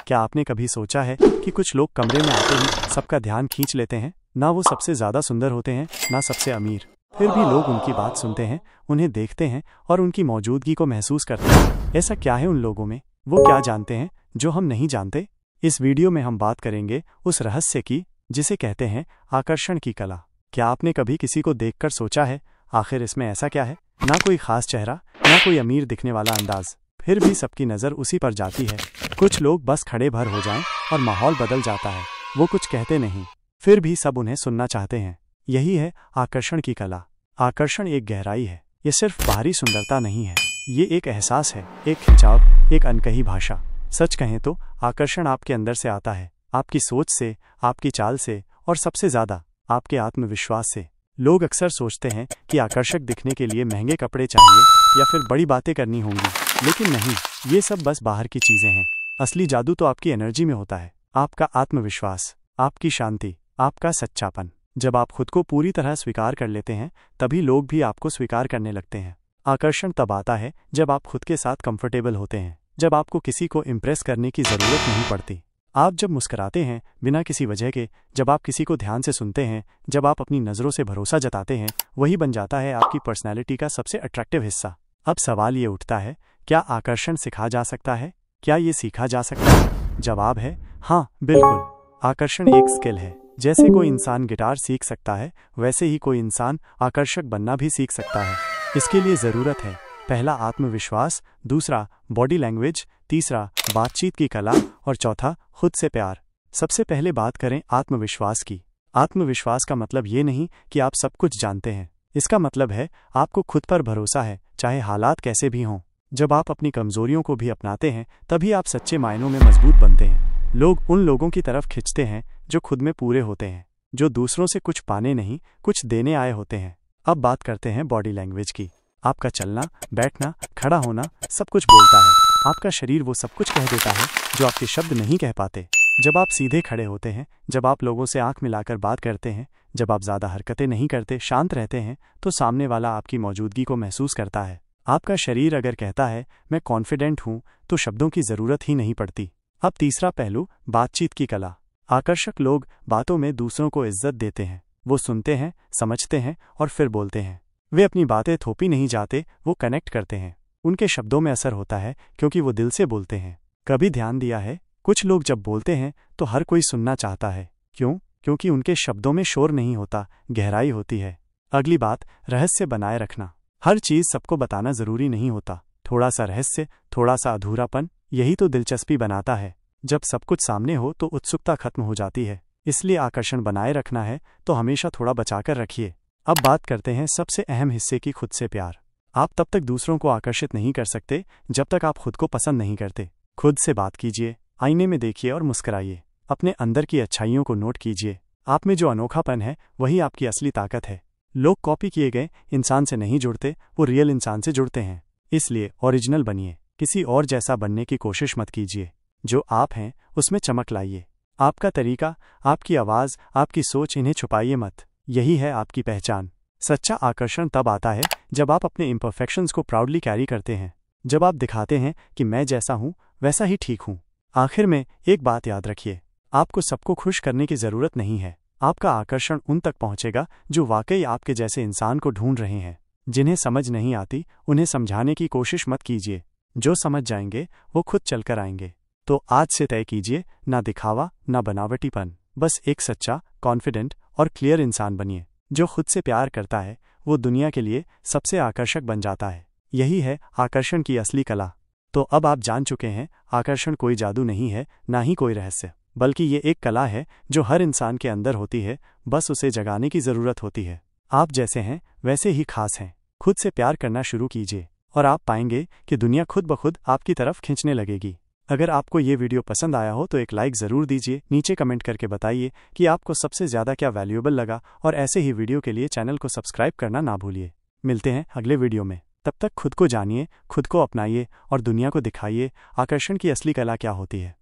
क्या आपने कभी सोचा है कि कुछ लोग कमरे में आते ही सबका ध्यान खींच लेते हैं? ना वो सबसे ज्यादा सुंदर होते हैं, ना सबसे अमीर, फिर भी लोग उनकी बात सुनते हैं, उन्हें देखते हैं और उनकी मौजूदगी को महसूस करते हैं। ऐसा क्या है उन लोगों में? वो क्या जानते हैं जो हम नहीं जानते? इस वीडियो में हम बात करेंगे उस रहस्य की जिसे कहते हैं आकर्षण की कला। क्या आपने कभी किसी को देखकर सोचा है, आखिर इसमें ऐसा क्या है? ना कोई खास चेहरा, ना कोई अमीर दिखने वाला अंदाज, फिर भी सबकी नज़र उसी पर जाती है। कुछ लोग बस खड़े भर हो जाएं और माहौल बदल जाता है। वो कुछ कहते नहीं, फिर भी सब उन्हें सुनना चाहते हैं। यही है आकर्षण की कला। आकर्षण एक गहराई है। ये सिर्फ बाहरी सुंदरता नहीं है, ये एक एहसास है, एक खिंचाव, एक अनकही भाषा। सच कहें तो आकर्षण आपके अंदर से आता है, आपकी सोच से, आपकी चाल से और सबसे ज्यादा आपके आत्मविश्वास से। लोग अक्सर सोचते हैं कि आकर्षक दिखने के लिए महंगे कपड़े चाहिए या फिर बड़ी बातें करनी होंगी, लेकिन नहीं, ये सब बस बाहर की चीजें हैं। असली जादू तो आपकी एनर्जी में होता है, आपका आत्मविश्वास, आपकी शांति, आपका सच्चापन। जब आप खुद को पूरी तरह स्वीकार कर लेते हैं, तभी लोग भी आपको स्वीकार करने लगते हैं। आकर्षण तब आता है जब आप खुद के साथ कंफर्टेबल होते हैं, जब आपको किसी को इम्प्रेस करने की जरूरत नहीं पड़ती। आप जब मुस्कुराते हैं बिना किसी वजह के, जब आप किसी को ध्यान से सुनते हैं, जब आप अपनी नज़रों से भरोसा जताते हैं, वही बन जाता है आपकी पर्सनैलिटी का सबसे अट्रैक्टिव हिस्सा। अब सवाल ये उठता है, क्या आकर्षण सिखा जा सकता है? क्या ये सीखा जा सकता है? जवाब है हाँ, बिल्कुल। आकर्षण एक स्किल है। जैसे कोई इंसान गिटार सीख सकता है, वैसे ही कोई इंसान आकर्षक बनना भी सीख सकता है। इसके लिए ज़रूरत है, पहला आत्मविश्वास, दूसरा बॉडी लैंग्वेज, तीसरा बातचीत की कला और चौथा खुद से प्यार। सबसे पहले बात करें आत्मविश्वास की। आत्मविश्वास का मतलब ये नहीं कि आप सब कुछ जानते हैं। इसका मतलब है आपको खुद पर भरोसा है, चाहे हालात कैसे भी हों। जब आप अपनी कमजोरियों को भी अपनाते हैं, तभी आप सच्चे मायनों में मजबूत बनते हैं। लोग उन लोगों की तरफ खिंचते हैं जो खुद में पूरे होते हैं, जो दूसरों से कुछ पाने नहीं, कुछ देने आए होते हैं। अब बात करते हैं बॉडी लैंग्वेज की। आपका चलना, बैठना, खड़ा होना सब कुछ बोलता है। आपका शरीर वो सब कुछ कह देता है जो आपके शब्द नहीं कह पाते। जब आप सीधे खड़े होते हैं, जब आप लोगों से आंख मिलाकर बात करते हैं, जब आप ज्यादा हरकतें नहीं करते, शांत रहते हैं, तो सामने वाला आपकी मौजूदगी को महसूस करता है। आपका शरीर अगर कहता है मैं कॉन्फिडेंट हूं, तो शब्दों की जरूरत ही नहीं पड़ती। अब तीसरा पहलू, बातचीत की कला। आकर्षक लोग बातों में दूसरों को इज्जत देते हैं। वो सुनते हैं, समझते हैं और फिर बोलते हैं। वे अपनी बातें थोपी नहीं जाते, वो कनेक्ट करते हैं। उनके शब्दों में असर होता है क्योंकि वो दिल से बोलते हैं। कभी ध्यान दिया है, कुछ लोग जब बोलते हैं तो हर कोई सुनना चाहता है। क्यों? क्योंकि उनके शब्दों में शोर नहीं होता, गहराई होती है। अगली बात, रहस्य बनाए रखना। हर चीज सबको बताना जरूरी नहीं होता। थोड़ा सा रहस्य, थोड़ा सा अधूरापन, यही तो दिलचस्पी बनाता है। जब सब कुछ सामने हो तो उत्सुकता खत्म हो जाती है। इसलिए आकर्षण बनाए रखना है तो हमेशा थोड़ा बचाकर रखिए। अब बात करते हैं सबसे अहम हिस्से की, खुद से प्यार। आप तब तक दूसरों को आकर्षित नहीं कर सकते जब तक आप खुद को पसंद नहीं करते। खुद से बात कीजिए, आईने में देखिए और मुस्कुराइए। अपने अंदर की अच्छाइयों को नोट कीजिए। आप में जो अनोखापन है वही आपकी असली ताकत है। लोग कॉपी किए गए इंसान से नहीं जुड़ते, वो रियल इंसान से जुड़ते हैं। इसलिए ओरिजिनल बनिए, किसी और जैसा बनने की कोशिश मत कीजिए। जो आप हैं उसमें चमक लाइए। आपका तरीका, आपकी आवाज, आपकी सोच, इन्हें छुपाइए मत। यही है आपकी पहचान। सच्चा आकर्षण तब आता है जब आप अपने इम्परफेक्शंस को प्राउडली कैरी करते हैं, जब आप दिखाते हैं कि मैं जैसा हूं वैसा ही ठीक हूं। आखिर में एक बात याद रखिए, आपको सबको खुश करने की जरूरत नहीं है। आपका आकर्षण उन तक पहुंचेगा जो वाकई आपके जैसे इंसान को ढूंढ रहे हैं। जिन्हें समझ नहीं आती उन्हें समझाने की कोशिश मत कीजिए। जो समझ जाएंगे वो खुद चलकर आएंगे। तो आज से तय कीजिए, ना दिखावा, ना बनावटीपन, बस एक सच्चा, कॉन्फिडेंट और क्लियर इंसान बनिए। जो खुद से प्यार करता है वो दुनिया के लिए सबसे आकर्षक बन जाता है। यही है आकर्षण की असली कला। तो अब आप जान चुके हैं, आकर्षण कोई जादू नहीं है, ना ही कोई रहस्य, बल्कि ये एक कला है जो हर इंसान के अंदर होती है, बस उसे जगाने की जरूरत होती है। आप जैसे हैं वैसे ही खास हैं। खुद से प्यार करना शुरू कीजिए और आप पाएंगे कि दुनिया खुद ब खुद आपकी तरफ खींचने लगेगी। अगर आपको ये वीडियो पसंद आया हो तो एक लाइक ज़रूर दीजिए। नीचे कमेंट करके बताइए कि आपको सबसे ज़्यादा क्या वैल्यूएबल लगा, और ऐसे ही वीडियो के लिए चैनल को सब्सक्राइब करना ना भूलिए। मिलते हैं अगले वीडियो में। तब तक खुद को जानिए, खुद को अपनाइए और दुनिया को दिखाइए आकर्षण की असली कला क्या होती है।